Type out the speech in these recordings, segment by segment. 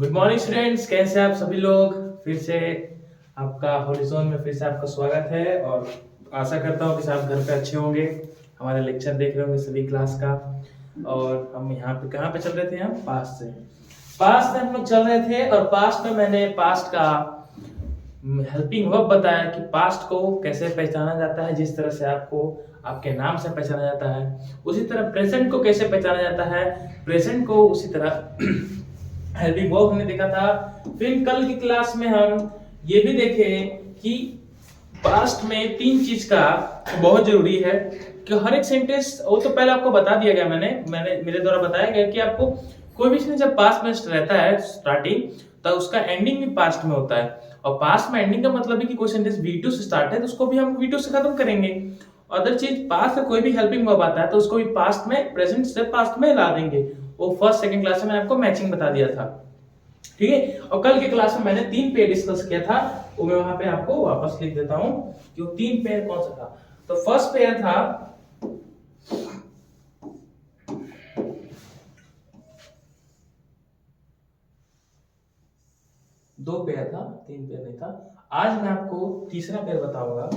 Good morning students, कैसे हैं आप सभी लोग। फिर से आपका हॉरिजॉन में फिर से आपका स्वागत है और आशा करता हूँ कि सब घर पे अच्छे होंगे, हमारे लेक्चर देख रहे होंगे सभी क्लास का। और हम यहाँ पे कहाँ पे चल रहे थे, हम पास्ट में हम लोग चल रहे थे। और पास्ट में मैंने पास्ट का हेल्पिंग वर्ब बताया कि पास्ट को कैसे पहचाना जाता है। जिस तरह से आपको आपके नाम से पहचाना जाता है, उसी तरह प्रेजेंट को कैसे पहचाना जाता है, प्रेजेंट को उसी तरह हेल्पिंग वर्ब हमने देखा था। फिर कल की क्लास में हम ये भी देखे कि पास्ट में तीन चीज का बहुत जरूरी है कि हर एक सेंटेंस, वो तो पहले आपको बता दिया गया, मैंने मेरे द्वारा बताया गया कि आपको कोई भी सेंटेंस जब पास्ट में रहता है स्टार्टिंग, तो उसका एंडिंग भी पास्ट में होता है। और पास्ट में एंडिंग का मतलब है कि कोई सेंटेंस V2 से स्टार्ट है तो उसको भी हम V2 से खत्म करेंगे। अदर चीज पास्ट में कोई भी हेल्पिंग वर्ब आता है तो उसको भी पास्ट में, प्रेजेंट से पास्ट में ला देंगे। वो फर्स्ट सेकंड क्लास में मैंने आपको मैचिंग बता दिया था, ठीक है। और कल के क्लास में मैंने 3 पेयर डिस्कस किया था, वो मैं वहां पे आपको वापस लिख देता हूं कि वो 3 पेयर कौन सा था। तो फर्स्ट पेयर था दो पेयर था, 3 पेयर नहीं था। आज मैं आपको तीसरा पेयर बताऊंगा।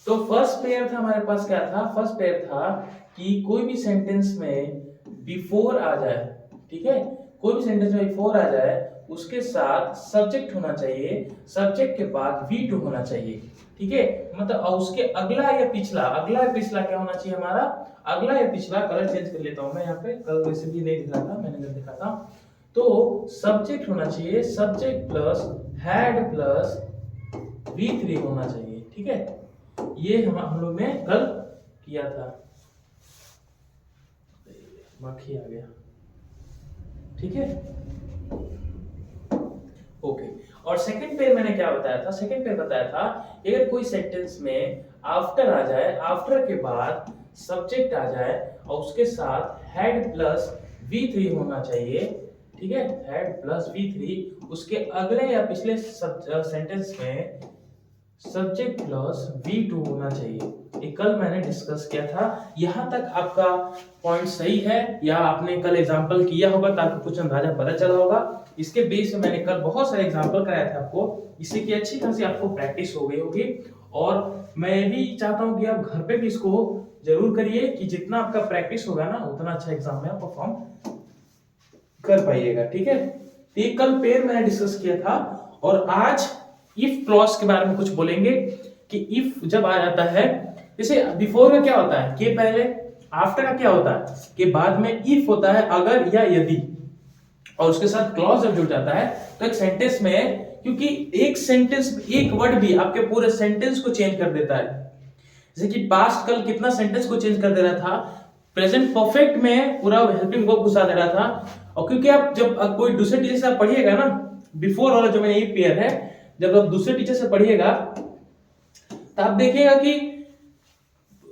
तो फर्स्ट पेयर था हमारे पास, क्या था फर्स्ट पेयर था कि कोई भी सेंटेंस में बिफोर आ जाए, ठीक है, कोई भी सेंटेंस में बिफोर आ जाए उसके साथ सब्जेक्ट होना चाहिए, सब्जेक्ट के बाद V2 होना चाहिए, ठीक है। मतलब उसके अगला या पिछला क्या होना चाहिए हमारा, अगला या पिछला। कलर चेंज कर लेता हूं मैं यहाँ पे, कल वैसे भी नहीं दिख रहा था, मैंने जब दिखा था। तो सब्जेक्ट होना चाहिए, subject plus had plus V3 होना चाहिए, ठीक है। ये हम लोग ने कल किया था। मक्खी आ गया, ठीक है, ओके। और सेकंड पेयर मैंने क्या बताया था, सेकंड पेयर बताया था अगर कोई सेंटेंस में आफ्टर आ जाए, आफ्टर के बाद सब्जेक्ट आ जाए और उसके साथ हेड प्लस V3 होना चाहिए, ठीक है, हेड प्लस V3। उसके अगले या पिछले सेंटेंस में सब्जेक्ट प्लस V2 होना चाहिए। ये कल मैंने डिस्कस किया था। यहां तक आपका पॉइंट सही है या आपने कल एग्जांपल किया होगा तो आपको कुछ अंदाजा पता चला होगा। इसके बेस पे मैंने कल बहुत सारे एग्जांपल कराया था आपको, इससे कि अच्छी खासी आपको प्रैक्टिस हो गई होगी। और मैं भी चाहता हूं कि आप घर पे भी इसको जरूर करिए कि जितना आपका प्रैक्टिस होगा ना उतना अच्छा एग्जाम में आप परफॉर्म कर पाइएगा, ठीक है। तो ये कल पेयर मैंने डिस्कस किया था। और आज इफ क्लॉज के बारे में कुछ बोलेंगे कि इफ जब आ जाता है, जैसे बिफोर का क्या होता है के पहले, आफ्टर का क्या होता है कि बाद में, इफ होता है अगर या यदि, और उसके साथ क्लॉज जब जुड़ जाता है तो एक सेंटेंस में, क्योंकि एक सेंटेंस एक वर्ड भी आपके पूरे सेंटेंस को चेंज कर देता है। जैसे कि पास्ट कल कितना सेंटेंस को चेंज कर दे रहा था, प्रेजेंट परफेक्ट में पूरा हेल्पिंग वर्ब घुसा दे रहा था। और क्योंकि आप जब कोई दूसरे टीचर से पढ़िएगा ना, बिफोर वाला जो मैंने ये पेयर है, जब आप दूसरे टीचर से पढ़िएगा तो आप देखिएगा कि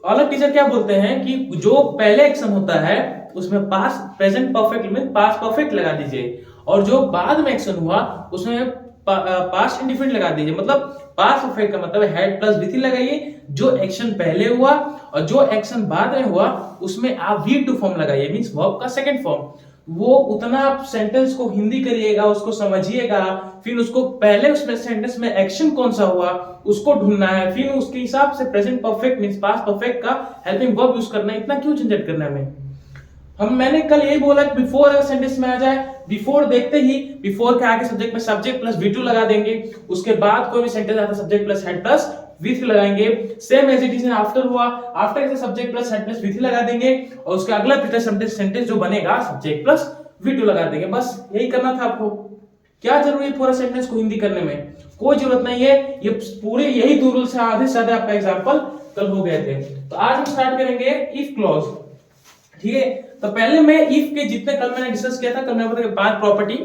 अलग टीचर क्या बोलते हैं कि जो पहले एक्शन होता है उसमें पास्ट प्रेजेंट परफेक्ट में पास्ट परफेक्ट लगा दीजिए, और जो बाद में एक्शन हुआ उसमें पास्ट इंडिफिनिट लगा दीजिए। मतलब पास्ट परफेक्ट का मतलब हैड प्लस V3 लगाइए, जो एक्शन पहले हुआ और जो एक्शन बाद में हुआ उसमें आप V2 फॉर्म लगाइए, मींस वर्ब का सेकंड फॉर्म। वो उतना आप सेंटेंस को हिंदी करिएगा, उसको समझिएगा, फिर उसको पहले उसमें सेंटेंस में एक्शन कौन सा हुआ उसको ढूंढना है, फिर उसके हिसाब से present perfect means past perfect का हेल्पिंग वर्ब यूज करना है। इतना क्यों झंझट करना है मैंने कल यही बोला कि बिफोर अगर सेंटेंस में आ जाए, बिफोर देखते ही बिफोर के आगे सब्जेक्ट में सब्जेक्ट प्लस V2 लगा देंगे, उसके बाद कोई भी सेंटेंस आता है subject plus head plus V3 लगाएंगे। Same as it is after हुआ, आफ्टर के subject plus head plus V3 लगा देंगे, और उसके अगला पिछला सेंटेंस जो बनेगा सब्जेक्ट प्लस V2 लगा देंगे। बस यही करना था आपको। क्या जरूरी है पूरा सेंटेंस को हिंदी करने में, कोई जरूरत नहीं है। ये पूरे यही दो रूल से आधे से ज्यादा आपका एग्जांपल कल हो गए थे। तो आज हम स्टार्ट करेंगे इफ क्लॉज, ठीक है। तो पहले मैं इफ के जितने कल मैंने डिस्कस किया था, कल मैंने बताया 5 प्रॉपर्टी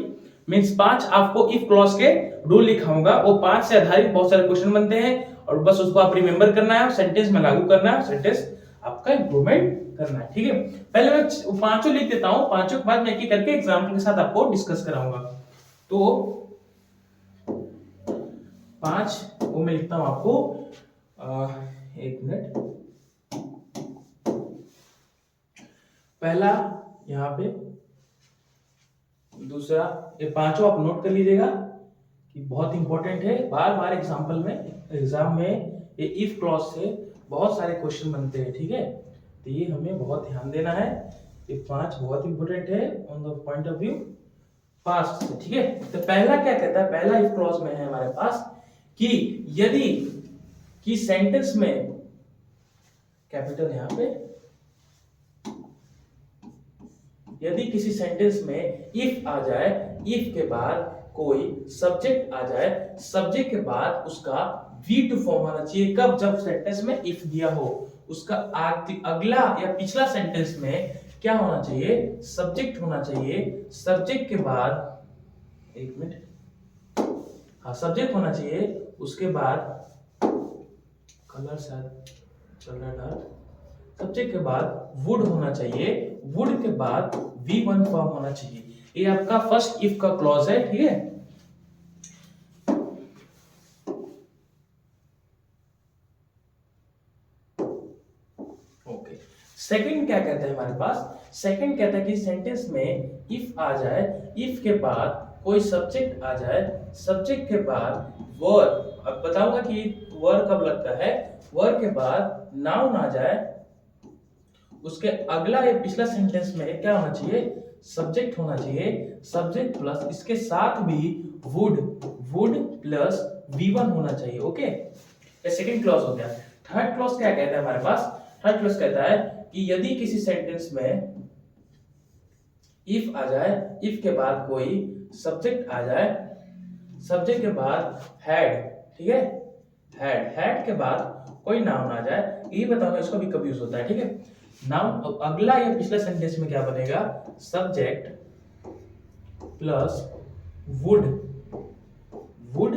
मींस 5 आपको इफ क्लॉज के रूल लिखाऊंगा। वो 5 से आधारित बहुत सारे क्वेश्चन बनते हैं और बस उसको आप रिमेंबर करना है, सेंटेंस में लागू करना है, सेंटेंस आपका इंप्रूवमेंट करना है, ठीक है। पहले मैं पांचों लिख देता हूं, पांचों के बाद मैं एक करके एग्जांपल के साथ आपको डिस्कस कराऊंगा। तो 5 वो मैं लिखता हूं आपको, एक मिनट। पहला यहां पे दूसरा, ये पांचों आप नोट कर लीजिएगा कि बहुत इंपॉर्टेंट है, बार बार एग्जाम में ये इफ क्लॉज से बहुत सारे क्वेश्चन बनते हैं, ठीक है। तो ये हमें बहुत ध्यान देना है, ये पांच बहुत इंपॉर्टेंट है on the point of view past से, ठीक है। तो पहला क्या कहता है, पहला इफ क्लॉज में है हमारे पास कि यदि कि सेंटेंस में, कैपिटल यहां पे, यदि किसी सेंटेंस में इफ आ जाए, इफ के बाद कोई सब्जेक्ट आ जाए, सब्जेक्ट के बाद उसका वी टू फॉर्म आना चाहिए। कब? जब सेंटेंस में इफ दिया हो, उसका अगला या पिछला सेंटेंस में क्या होना चाहिए, सब्जेक्ट होना चाहिए। सब्जेक्ट के बाद, एक मिनट, हाँ सब्जेक्ट होना चाहिए, उसके बाद कलर शायद चल रहा है, सब्जेक्ट के बाद वुड होना चाहिए, वुड के बाद V1 फॉर्म होना चाहिए। ये आपका फर्स्ट इफ का क्लॉज है, ठीक है। ओके, सेकंड क्या कहता है हमारे पास, सेकंड कहता है कि सेंटेंस में इफ आ जाए, इफ के बाद कोई सब्जेक्ट आ जाए, सब्जेक्ट के बाद वर्ब, अब बताऊंगा कि वर्ब कब लगता है, वर्ब के बाद नाउन आ जाए, उसके अगला या पिछला सेंटेंस में क्या होना चाहिए, सब्जेक्ट होना चाहिए, सब्जेक्ट प्लस इसके साथ भी वुड, वुड प्लस V1 होना चाहिए। ओके, ये सेकंड क्लॉज हो गया। थर्ड क्लॉज क्या कहता है हमारे पास, थर्ड क्लॉज कहता है कि यदि किसी सेंटेंस में इफ आ जाए, इफ के बाद कोई सब्जेक्ट आ जाए, सब्जेक्ट के बाद हैड, ठीक है, हैड, हैड के बाद कोई नाउन आ जाए, ये बताऊंगा इसको भी कब यूज होता है, ठीक है। नाउन अगला या पिछला सेंटेंस में क्या बनेगा, subject plus would, would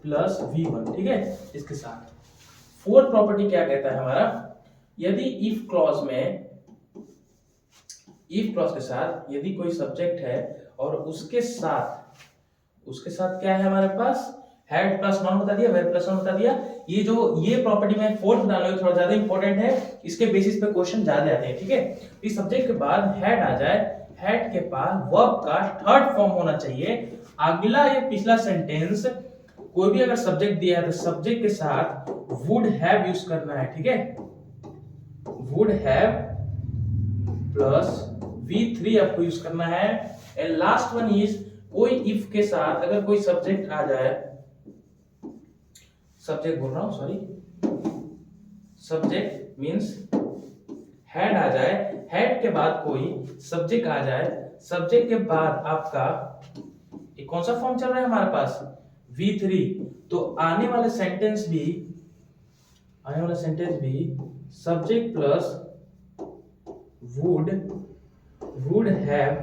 plus V1, ठीक है, इसके साथ। फोर्थ प्रॉपर्टी क्या कहता है हमारा, यदि इफ क्लॉज में, इफ क्लॉज के साथ यदि कोई सब्जेक्ट है और उसके साथ क्या है हमारे पास, हेड प्लस नाउन बता दिया, वर्ब प्लस नाउन बता दिया। ये प्रॉपर्टी में फोर्थ बताना है, थोड़ा ज्यादा इंपॉर्टेंट है, इसके बेसिस पे क्वेश्चन ज्यादा आते हैं, ठीक है। इस सब्जेक्ट के बाद हेड आ जाए, हेड के पास वर्ब का थर्ड फॉर्म होना चाहिए। अगला या पिछला सेंटेंस कोई भी अगर सब्जेक्ट दिया है तो सब्जेक्ट के साथ वुड हैव यूज करना है, ठीक है, वुड हैव प्लस V3 आपको यूज करना है। एंड लास्ट वन इज, कोई इफ के साथ अगर कोई सब्जेक्ट आ जाए, सब्जेक्ट बोल रहा हूं, सॉरी, सब्जेक्ट मींस हेड आ जाए, हेड के बाद कोई सब्जेक्ट आ जाए, सब्जेक्ट के बाद आपका ये कौन सा फॉर्म चल रहा है हमारे पास, V3, तो आने वाला सेंटेंस भी subject plus would have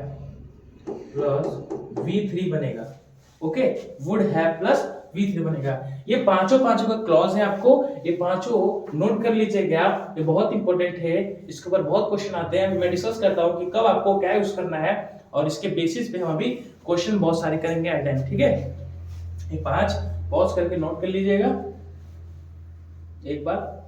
plus V3 बनेगा। Okay, would have plus V3 बनेगा। ये पांचों का क्लॉज है, आपको ये पांचों नोट कर लीजिएगा आप, ये बहुत इंपॉर्टेंट है, इसके ऊपर बहुत क्वेश्चन आते हैं। मैं डिस्कस करता हूं कि कब आपको क्या यूज करना है, और इसके बेसिस पे हम अभी क्वेश्चन बहुत सारे करेंगे अटेम्प्ट, ठीक है। ये पांच पॉज करके नोट कर लीजिएगा एक बार।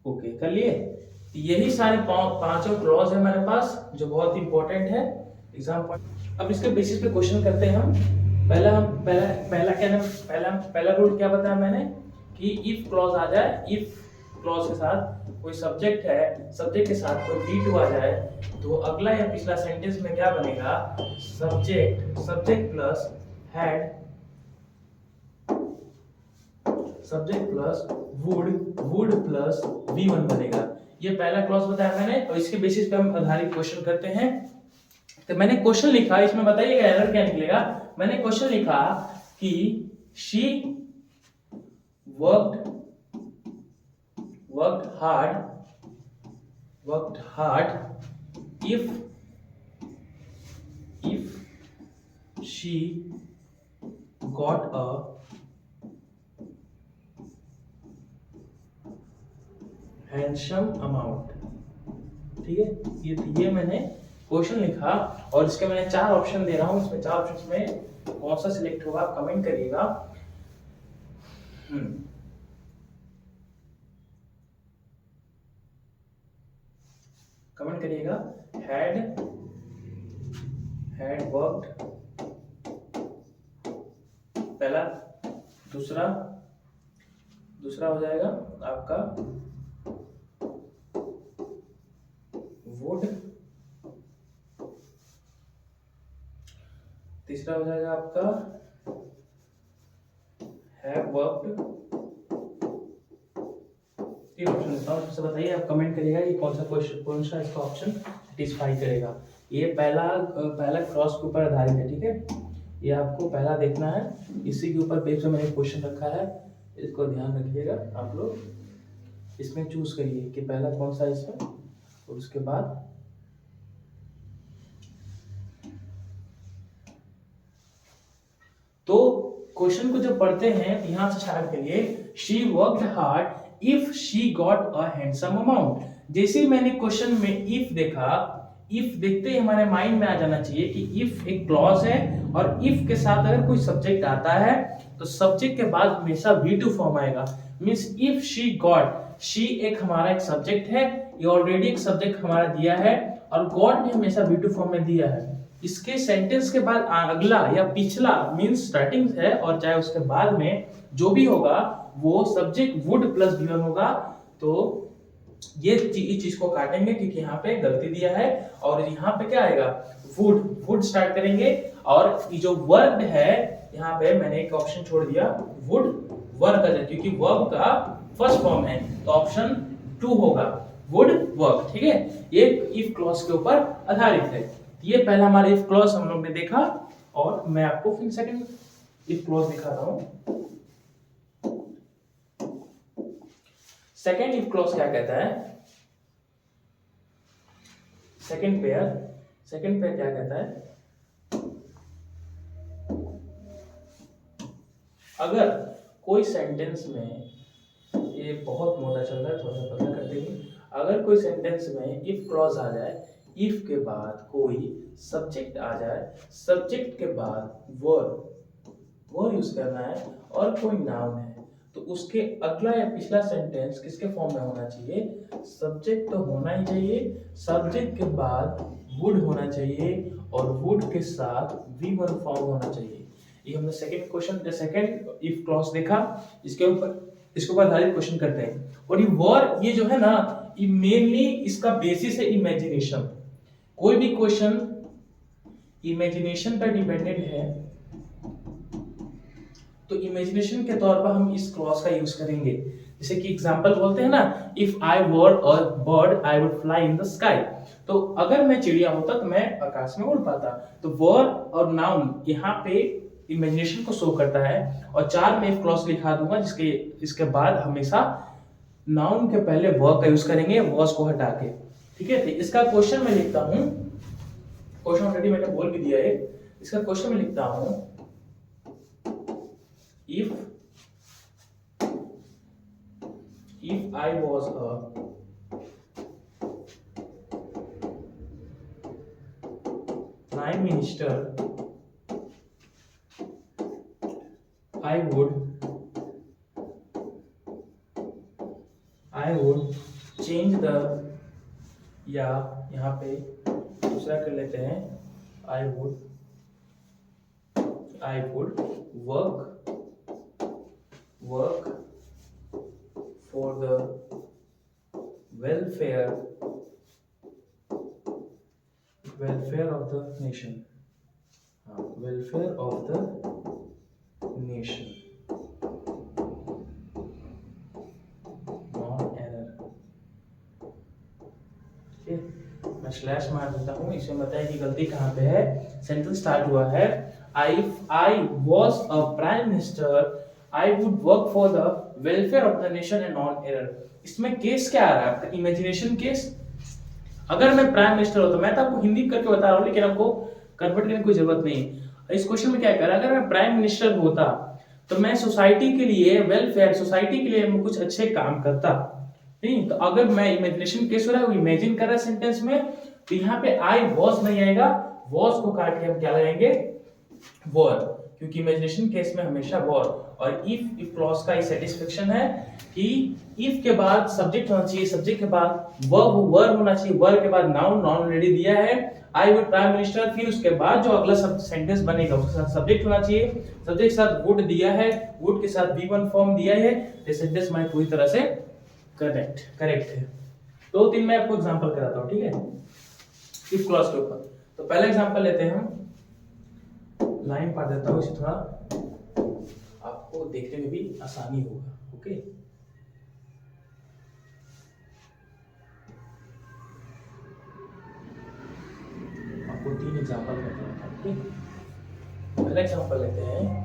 ओके, कर लिए। यही सारे पांचों क्लॉज है हमारे पास जो बहुत इंपॉर्टेंट है एग्जाम पॉइंट। अब इसके बेसिस पे क्वेश्चन करते हैं हम। पहला रूल क्या बताया मैंने कि इफ क्लॉज आ जाए, इफ क्लॉज के साथ कोई सब्जेक्ट है, सब्जेक्ट के साथ कोई V2 आ जाए, तो अगला या पिछला सेंटेंस में क्या बनेगा, subject plus had, subject plus would plus V1 बनेगा। ये पहला क्लॉज बताया मैंने, और इसके बेसिस पे हम आधारित क्वेश्चन करते हैं। तो मैंने क्वेश्चन लिखा, इसमें बताइएगा एरर क्या निकलेगा। मैंने क्वेश्चन लिखा कि she worked hard if she got a handsome amount, ठीक है। ये मैंने क्वेश्चन लिखा, और इसके मैंने 4 ऑप्शन दे रहा हूं, इसमें 4 ऑप्शन में कौन सा सिलेक्ट होगा आप कमेंट करिएगा। कमेंट करिएगा, हैड वर्कड, पहला। दूसरा हो जाएगा आपका वुड, तीसरा हो जाएगा आपका हैव वर्कड। तीन ऑप्शन देता हूँ, सबसे बताइए, आप कमेंट करिएगा कि कौन सा क्वेश्चन, कौन सा इसका ऑप्शन सेटिस्फाई करेगा। ये पहला क्रॉस के ऊपर आधारित है, ठीक है, ये आपको पहला देखना है, इसी के ऊपर बेस पे मैंने क्वेश्चन रखा है, इसको ध्यान रखिएगा आप लोग। इसमें चूज करिए कि पहला कौन सा इसमें, और उसके बाद तो क्वेश्चन को जब पढ़ते हैं यहां से स्टार्ट करिए, she worked hard if she got a handsome amount. जैसे ही मैंने क्वेश्चन में इफ देखा, इफ देखते ही हमारे माइंड में आ जाना चाहिए कि इफ एक क्लॉज है, और इफ के साथ अगर कोई सब्जेक्ट आता है तो सब्जेक्ट के बाद हमेशा V2 फॉर्म आएगा। Means if she got, she एक हमारा एक सब्जेक्ट है, ये ऑलरेडी एक सब्जेक्ट हमारा दिया है, और गॉट भी हमेशा V2 फॉर्म में दिया है। इसके सेंटेंस के बाद अगला या पिछला मींस स्टार्टिंग है, और चाहे उसके बाद में जो भी होगा वो सब्जेक्ट वुड प्लस V1 होगा। तो ये चीज को काटेंगे क्योंकि यहाँ पे गलती दिया है, और यहाँ पे क्या आएगा, वुड स्टार्ट करेंगे, और ये जो वर्ब है यहाँ पे मैंने एक ऑप्शन छोड़ दिया, वुड वर्क, क्योंकि वर्ब का फर्स्ट फॉर्म है, तो ऑप्शन 2 होगा, वुड वर्क। ठीक है, ये इफ क्लॉज के ऊपर आधारित है। ये पहला हमारा इफ क्लॉज हम लोग ने देखा, और मैं आपको फिर सेकंड इफ क्लॉज दिखाता हूं। सेकंड इफ क्लॉज क्या कहता है, सेकंड पेयर क्या कहता है, अगर कोई सेंटेंस में, ये बहुत मोटा चल रहा है, थोड़ा सा पतला करते हैं, अगर कोई सेंटेंस में इफ क्लॉज आ जाए, इफ के बाद कोई सब्जेक्ट आ जाए, सब्जेक्ट के बाद वर्ब यूज करना है, और कोई नाउन है, तो उसके अगला या पिछला सेंटेंस किसके फॉर्म में होना चाहिए, सब्जेक्ट तो होना ही चाहिए, सब्जेक्ट के बाद वुड होना चाहिए, और वुड के साथ V1 फॉर्म होना चाहिए। ये हमने second question, second if clause देखा, इसके ऊपर आधारित क्वेश्चन करते हैं। और ये जो है ना, ये मेनली इसका बेसिस है इमेजिनेशन। कोई भी क्वेश्चन इमेजिनेशन पर डिपेंडेंट है, तो इमेजिनेशन के तौर पर हम इस क्लॉज का यूज करेंगे। जैसे कि एग्जांपल बोलते हैं ना, if I were a bird I would fly in the sky. तो अगर मैं चिड़िया होता तो मैं आकाश में उड़ पाता। तो वर और नाउन यहाँ पे इमेजिनेशन को शो करता है, और 4 में इफ क्लॉज लिखा दूंगा, इसके बाद हमेशा नाउन के पहले वर्ब का यूज करेंगे, वर्ब्स को हटा के। ठीक है, तो इसका क्वेश्चन मैं लिखता हूं, क्वेश्चन ऑलरेडी मैंने बोल भी दिया है, इसका क्वेश्चन मैं लिखता हूं, if I was a prime minister, I would change the, या यहाँ पे दूसरा कर लेते हैं, I would work for the welfare of the nation. Welfare of the nation. Non-error. ठीक है, मैं स्लैश मार देता हूँ, इसमें बताया कि गलती कहाँ पे है। सेंटेंस स्टार्ट हुआ है, if I was a prime minister I would work for the welfare of the nation and non-error। इसमें केस क्या आ रहा है आपका, इमेजिनेशन केस। अगर मैं प्राइम मिनिस्टर होता, मैं तो आपको हिंदी करके बता रहा हूँ, लेकिन आपको कन्वर्ट करने की कोई जरूरत नहीं है। इस क्वेश्चन में क्या कर रहा है, अगर मैं प्राइम मिनिस्टर होता तो मैं सोसाइटी के लिए, वेलफेयर सोसाइटी के लिए मैं कुछ अच्छे काम करता। नहीं तो अगर मैं इमेजिनेशन केस हो रहा है, वो इमेजिन कर रहा है सेंटेंस में, तो यहाँ पे आई वॉज नहीं आएगा, वॉज को काट के हम क्या लगाएंगे, वर, क्योंकि इमेजिनेशन केस में हमेशा वॉर। और इफ क्लॉज का सेटिस्फेक्शन है कि इफ के बाद सब्जेक्ट होना चाहिए, सब्जेक्ट के बाद वर्ब होना चाहिए, वर्ब के बाद नाउन ऑलरेडी दिया है, आई वुड प्राइम मिनिस्टर, फिर उसके बाद जो अगला सेंटेंस बनेगा उसके साथ सब्जेक्ट होना चाहिए, सब्जेक्ट के साथ वुड दिया है, वुड के साथ V1 फॉर्म दिया है, तो सेंटेंस हमारी पूरी तरह से करेक्ट है। दो तीन मैं आपको एग्जांपल कराता हूं, ठीक है, इफ क्लॉज के ऊपर। तो पहला एग्जांपल लेते हैं हम, लाइन पढ़ देता हूं, इसे थोड़ा आपको देखने में भी आसानी होगा। ओके, आपको तीन एग्जांपल करता हूं, ठीक है। पहला एग्जांपल लेते हैं,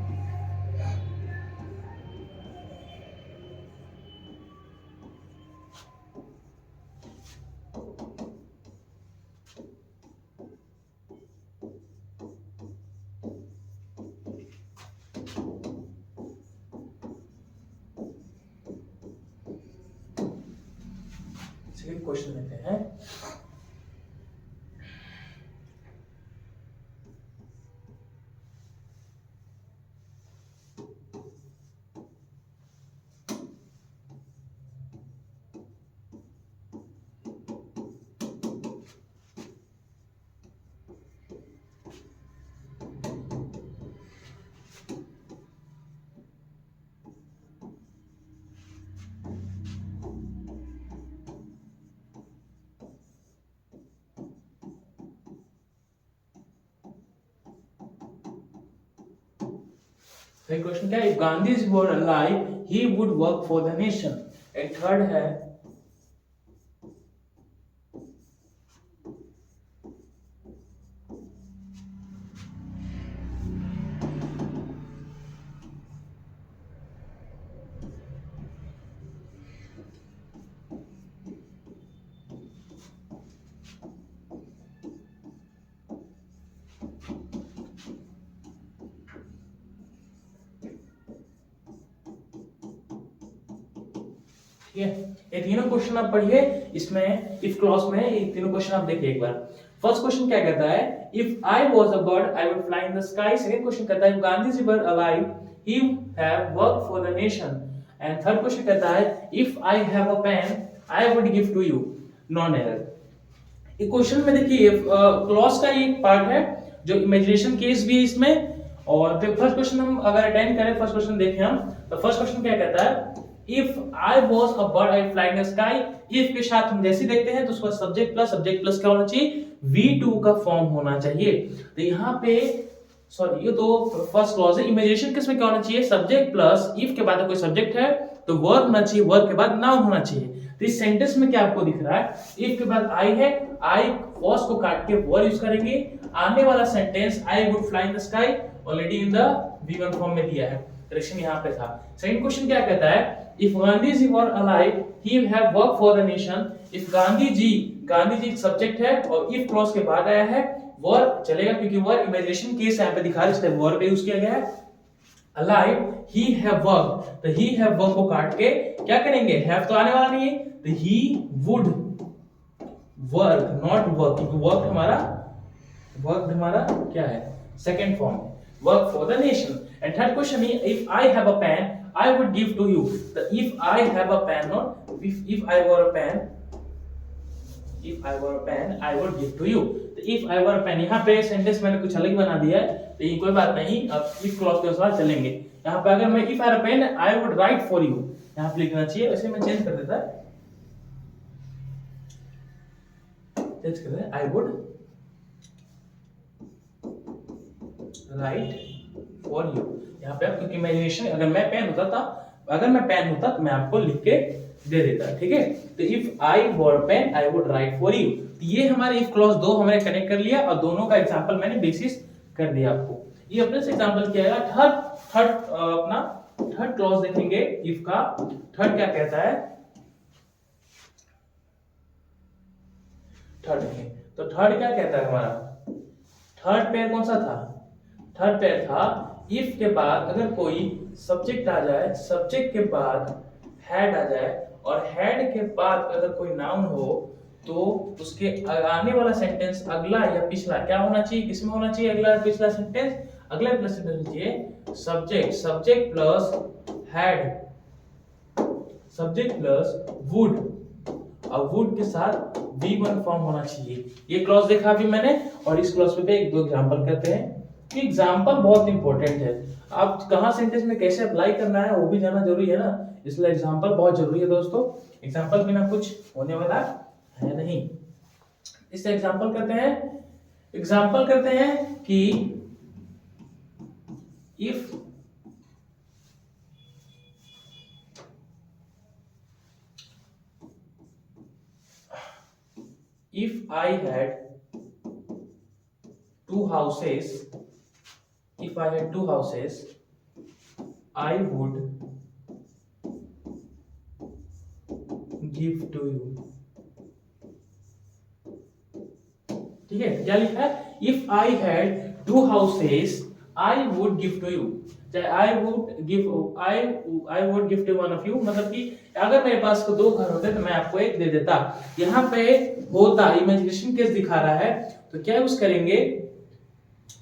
सेकंड क्वेश्चन लेते हैं। क्वेश्चन क्या है, if Gandhi were alive he would work for the nation. एक थर्ड है, ठीक है। ये तीनों क्वेश्चन आप पढ़िए, इसमें इफ क्लॉज में ये तीनों क्वेश्चन आप देखिए एक बार। फर्स्ट क्वेश्चन क्या कहता है, if I was a bird I would fly in the sky. Second question कहता है, if Gandhi ji were alive he have work for the nation. And third question कहता है, if I have a pen I would give to you. Non error. ये question में देखिए clause का एक part है जो इमेजिनेशन केस भी है इसमें, और फिर फर्स्ट क्वेश्चन हम अगर अटेंड करें, फर्स्ट क्वेश्चन देखें हम, तो फर्स्ट क्वेश्चन क्या कहता है, if I was a bird I fly in the sky. If के साथ हम जैसे देखते हैं तो उसका सब्जेक्ट प्लस क्या होना चाहिए, V2 का फॉर्म होना चाहिए। तो यहाँ पे सॉरी, ये तो फर्स्ट क्लॉज है। इमेजिनेशन केस में क्या होना चाहिए, सब्जेक्ट प्लस इफ के बाद कोई सब्जेक्ट है तो वर्ब होना चाहिए, वर्ब के बाद नाउन होना चाहिए। तो इस सेंटेंस में क्या आपको दिख रहा है, इफ के बाद आई है, आई वॉज को काट के वर्ब यूज करेंगे। आने वाला sentence I would fly in the sky already in the V1 form में दिया है, डायरेक्शन यहाँ पे था। सेकंड क्वेश्चन क्या कहता है, if Gandhi ji were alive he have work for the nation. If Gandhi ji subject है और इफ क्लॉज के बाद आया है, वर्ब चलेगा क्योंकि वर्ब इमेजिनेशन केस यहाँ पे दिखा रहा है, इसलिए वर्ब यूज किया गया है। अलाइव ही हैव वर्क, तो ही हैव वर्क को काट के क्या करेंगे, हैव तो आने वाला नहीं है, तो he would work, not work, क्योंकि वर्क हमारा क्या है, second form, work for the nation. And third question है, if I have a pen I would give to you. The if I have a pen, not if I were a pen, I would give to you. तो if I were a pen, यहाँ पे sentence मैंने कुछ अलग बना दिया है, तो ये कोई बात नहीं, अब if क्लॉज के अनुसार चलेंगे। यहाँ पे अगर मैं if I were a pen, I would write for you, यहाँ पे लिखना चाहिए, वैसे मैं चेंज कर देता, I would write for you। यहाँ पे क्योंकि इमेजिनेशन, अगर मैं पेन होता तो मैं आपको लिख के दे देता, ठीक है। तो if I were pen I would write for you. तो ये हमारे इफ क्लॉज दो हमने कनेक्ट कर लिया और दोनों का एग्जांपल मैंने बेसिस कर दिया आपको। ये अपने से एग्जांपल किया है। थर्ड क्लॉज देखेंगे इफ का। थर्ड क्या कहता है, थर्ड देखें तो थर्ड क्या कहता है हमारा, थर्ड पेयर कौन सा था, थर्ड पेयर था इफ के बाद अगर कोई सब्जेक्ट आ जाए, सब्जेक्ट के बाद हैड आ जाए और हैड के बाद अगर कोई नाउन हो तो उसके आने वाला सेंटेंस अगला या पिछला क्या होना चाहिए, किसमें होना चाहिए, अगला या पिछला सेंटेंस अगला प्लस सेंटेंस लीजिए, subject subject plus had, subject plus would, अब वुड के साथ V1 फॉर्म होना चाहिए। ये क्लॉज देखा अभी मैंने, और इस क्लॉज पे एक दो एग्जांपल करते हैं कि एग्जांपल बहुत इंपॉर्टेंट है। आप कहां सेंटेंस में कैसे अप्लाई करना है वो भी जानना जरूरी है ना, इसलिए एग्जांपल बहुत जरूरी है दोस्तों। एग्जांपल बिना कुछ होने वाला है नहीं। इससे एग्जांपल करते हैं कि if I had two houses, I would give to you। ठीक है, क्या लिखा है? If I had two houses, I would give to you। I would give to one of you, मतलब कि अगर मेरे पास को दो घर होते तो मैं आपको एक दे देता। यहाँ पे होता इमेजिनेशन केस दिखा रहा है, तो क्या यूज करेंगे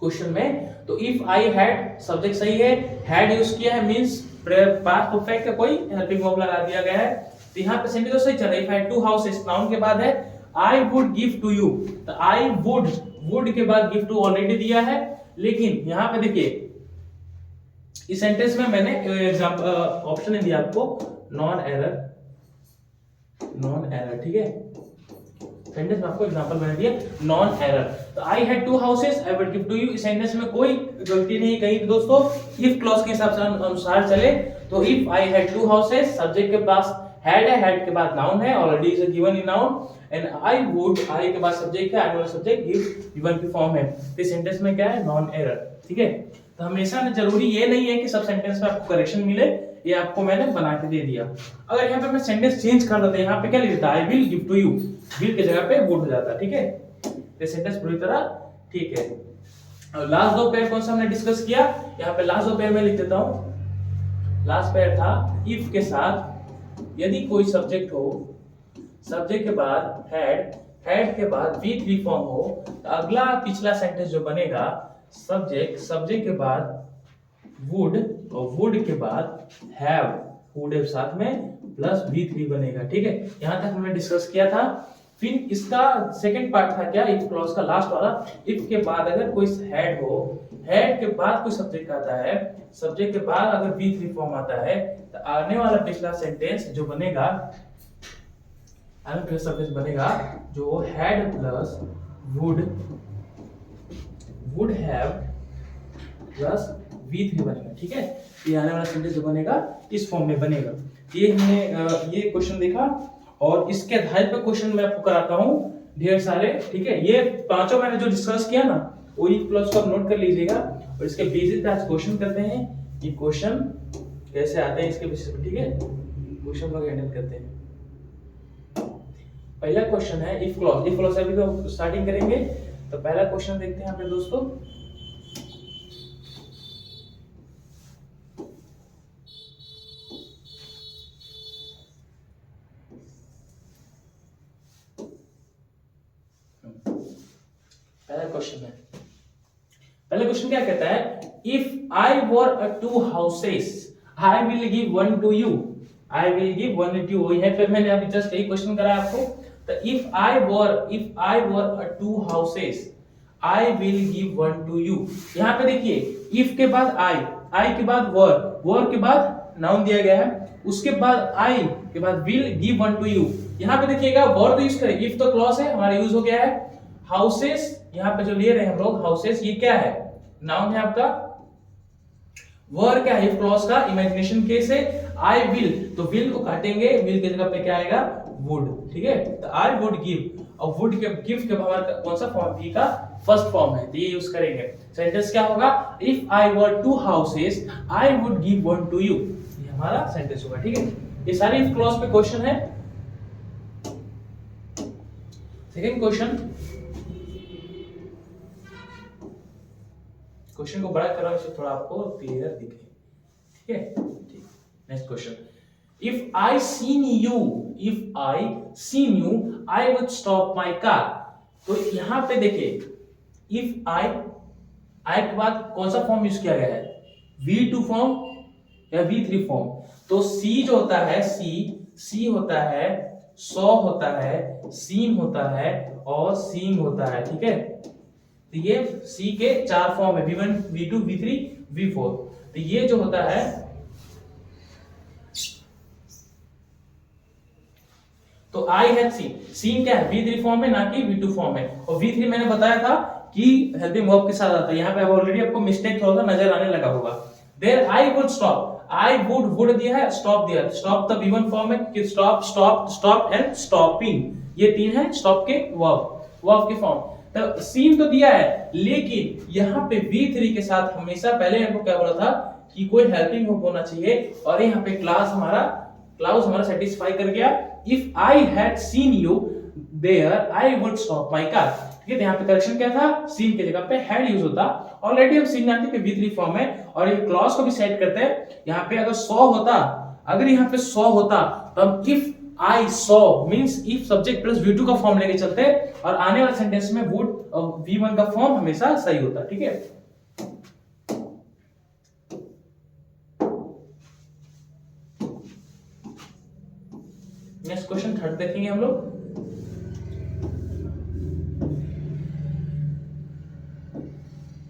क्वेश्चन में? तो इफ आई हैड, सब्जेक्ट सही है, हैड यूज किया है, मींस पास्ट परफेक्ट का कोई हेल्पिंग वर्ब लगा दिया गया है, तो यहाँ पे सेंटेंस तो सही चल रहा है। If I had two houses, noun के बाद है I would give to you, तो आई वुड के बाद गिव टू ऑलरेडी दिया है, लेकिन यहाँ पे देखिए इस सेंटेंस में मैंने एग्जांपल ऑप्शन ने दिया आपको नॉन एरर, ठीक है। सेंटेंस में आपको एग्जांपल मैंने दिया नॉन एरर, तो I had two houses I would give to you. इस सेंटेंस में कोई गलती नहीं कहीं पे दोस्तों। इफ क्लॉज के हिसाब से अनुसार चले तो if I had two houses, subject के पास हैड है, हैड के बाद नाउन है, already is given in noun, and I would, I के बाद सब्जेक्ट है, आई वाला सब्जेक्ट गिवन की फॉर्म है। तो इस सेंटेंस में क्या है? नॉन एरर, ठीक है। तो हमेशा ना जरूरी ये नहीं है कि सब सेंटेंस में आपको करेक्शन मिले, ये आपको मैंने बना के दे दिया। अगर यहाँ पे मैं सेंटेंस चेंज कर देता, यहाँ पे क्या लिख देता? I will give to you, will की जगह पे वुड हो जाता, ठीक है। ये सेंटेंस पूरी तरह ठीक है। और लास्ट दो पेयर कौन सा हमने डिस्कस किया? यहाँ पे लास्ट दो पेयर में लिख देता हूँ। लास्ट पेयर था इफ के साथ यदि कोई सब्जेक्ट हो, सब्जेक्ट के बाद हैड, हैड के बाद V3 फॉर्म हो, तो अगला पिछला सेंटेंस जो बनेगा सब्जेक्ट के बाद वुड, और वुड के बाद हैव, वुड है साथ में प्लस V3 बनेगा, ठीक है। यहां तक हमने डिस्कस किया था। फिर इसका सेकंड पार्ट था क्या? इफ क्लॉज का लास्ट वाला, इफ के बाद अगर कोई हैड हो, हैड के बाद कोई सब्जेक्ट आता है, सब्जेक्ट के बाद अगर V3 फॉर्म आता है, तो आने वाला पिछला सेंटेंस जो बनेगा, जो had plus would have plus V3 बनेगा, ठीक है। ये आने वाला सेंटेंस जो बनेगा इस फॉर्म में बनेगा। ये हमने ये क्वेश्चन देखा, और इसके आधार पर क्वेश्चन मैं आपको कराता हूँ ढेर सारे, ठीक है। ये पांचों मैंने जो डिस्कस किया ना, वही प्लस को आप नोट कर लीजिएगा, और इसके बेसिस पे आज क्वेश्चन करते हैं कि क्वेश्चन कैसे आते हैं इसके बेसिस पे, ठीक है। क्वेश्चन को हैंडल करते हैं। पहला क्वेश्चन है इफ क्लॉज से अभी तो स्टार्टिंग करेंगे, तो पहला क्वेश्चन देखते हैं यहाँ पे दोस्तों। पहला क्वेश्चन क्या कहता है? If I were a to houses, I will give one two you, I will give one two you. वही है, फिर मैंने अभी जस्ट एक क्वेश्चन कराया आपको। तो if I were a to houses, I will give one two you. यहाँ पे देखिए इफ के बाद आई के बाद वर के बाद नाउन दिया गया है, उसके बाद आई के बाद will give one two you. यहाँ पे देखिएगा वर तो यूज करें, इफ तो क्लॉज है हमारा यूज हो गया है। हाउसेस यहाँ पे जो ले रहे हैं हम लोग, हाउसेस ये क्या है? नाउन है आपका। वर क्या है? क्लॉज का इमेजिनेशन केस है। आई विल, तो विल को काटेंगे, विल की जगह पे क्या आएगा? वुड, ठीक है। तो आई वुड गिव, और वुड के गिव के हमारा कौन सा फॉर्म? बी का फर्स्ट फॉर्म है, तो ये यूज करेंगे। सेंटेंस क्या होगा? If I were to houses, I would give one two you. ये हमारा सेंटेंस होगा, ठीक है। ये सारे इफ क्लॉज पे क्वेश्चन है। सेकंड क्वेश्चन को बड़ा करो, इससे थोड़ा आपको क्लियर दिखे, ठीक है। ठीक, next question. If I seen you I would stop my car. तो यहां पे देखिए इफ आई आई के बाद कौन सा फॉर्म यूज किया गया है, V2 फॉर्म या V3 फॉर्म। तो सी जो होता है, सी होता है, सौ होता है, सीन होता है और सींग होता है, ठीक है। तो ये सी के चार फॉर्म है, V1 V2 V3 V4। तो ये जो होता है, तो आई है सीन क्या है, V3 फॉर्म है ना कि V2 फॉर्म है। और V3 मैंने बताया था कि हेल्पिंग वर्ब के साथ आता है। यहाँ पे ऑलरेडी आपको मिस्टेक थोड़ा सा नजर आने लगा होगा। There I would stop, I would दिया है, स्टॉप दिया है। स्टॉप तो V1 फॉर्म है कि stop stop stop and stopping, ये तीन है स्टॉप के वर्ब के फॉर्म। तो सीन तो दिया है, लेकिन यहाँ पे V3 के साथ हमेशा पहले हमको क्या बोला था कि कोई हेल्पिंग वर्ब होना चाहिए, और यहाँ पे क्लाउज हमारा सेटिस्फाई कर गया। If I had seen you there I would stop my car, ठीक है। यहाँ पे करेक्शन क्या था, सीन की जगह पे हैड यूज होता। ऑलरेडी हम सीन जानते हैं कि V3 फॉर्म है, और ये क्लॉज को भी सेट करते हैं। यहाँ पे अगर 100 होता, अगर यहाँ पे 100 होता तो हम if I saw means if subject plus V2 का फॉर्म लेके चलते, और आने वाले सेंटेंस में वुड V1 का फॉर्म हमेशा सही होता, ठीक है। नेक्स्ट क्वेश्चन थर्ड देखेंगे हम लोग।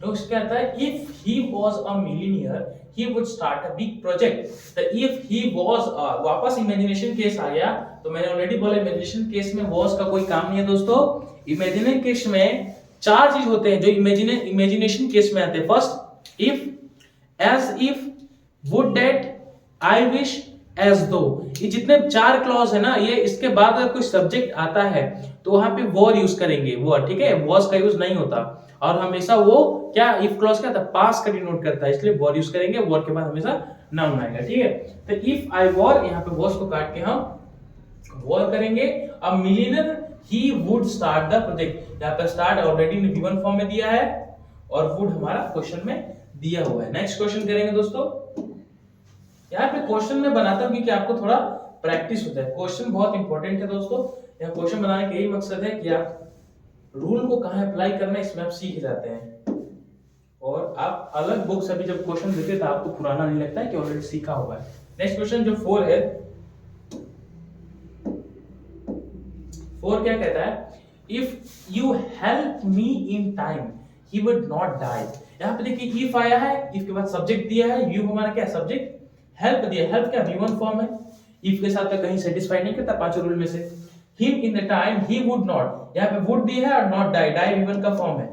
तो क्या आता है, if he was a millionaire he would start a big project. तो इफ ही वॉज, वापस इमेजिनेशन केस आ गया। तो मैंने ऑलरेडी बोला इमेजिनेशन केस में वॉज का कोई काम नहीं है दोस्तों। इमेजिनेशन केस में चार चीज होते हैं जो इमेजिनेशन केस में आते हैं। First if, as if, would that, I wish, as though. ये जितने चार क्लॉज है ना, ये इसके बाद अगर कोई सब्जेक्ट आता है तो वहां पे वॉर यूज करेंगे, वॉर, ठीक है। वॉज का यूज नहीं होता, और हमेशा वो क्या, इफ क्लॉज क्या था, पास का डिनोट करता है, इसलिए वॉर यूज करेंगे। वॉर के बाद हमेशा नाउन आएगा, ठीक है। तो इफ आई वॉर, यहाँ पे वॉज को काट के हम वॉर करेंगे। अब millionaire he would start the project, यहाँ पे स्टार्ट ऑलरेडी V1 फॉर्म में दिया है, और वुड हमारा क्वेश्चन में दिया हुआ है। नेक्स्ट क्वेश्चन करेंगे दोस्तों। यहाँ पे क्वेश्चन में बनाता हूँ क्योंकि आपको थोड़ा प्रैक्टिस होता है। क्वेश्चन बहुत इंपॉर्टेंट है दोस्तों। यहाँ क्वेश्चन बनाने का यही मकसद है कि आप रूल को कहाँ अप्लाई करना है इसमें आप सीख जाते हैं, और आप अलग बुक से भी जब क्वेश्चन देते तो आपको पुराना नहीं लगता है कि ऑलरेडी सीखा हुआ है। नेक्स्ट क्वेश्चन जो 4 है, 4 क्या कहता है, if you help me in time he would not die. यहाँ पे देखिए इफ आया है, इफ के बाद सब्जेक्ट दिया है, यू हमारा क्या सब्जेक्ट, हेल्प दिया, हेल्प क्या V1 फॉर्म है। इफ के साथ कहीं सेटिस्फाई नहीं करता पांचों रूल में से। Him in the time he would not, यहाँ पे वुड दिया है और नॉट डाई, डाई V1 का फॉर्म है,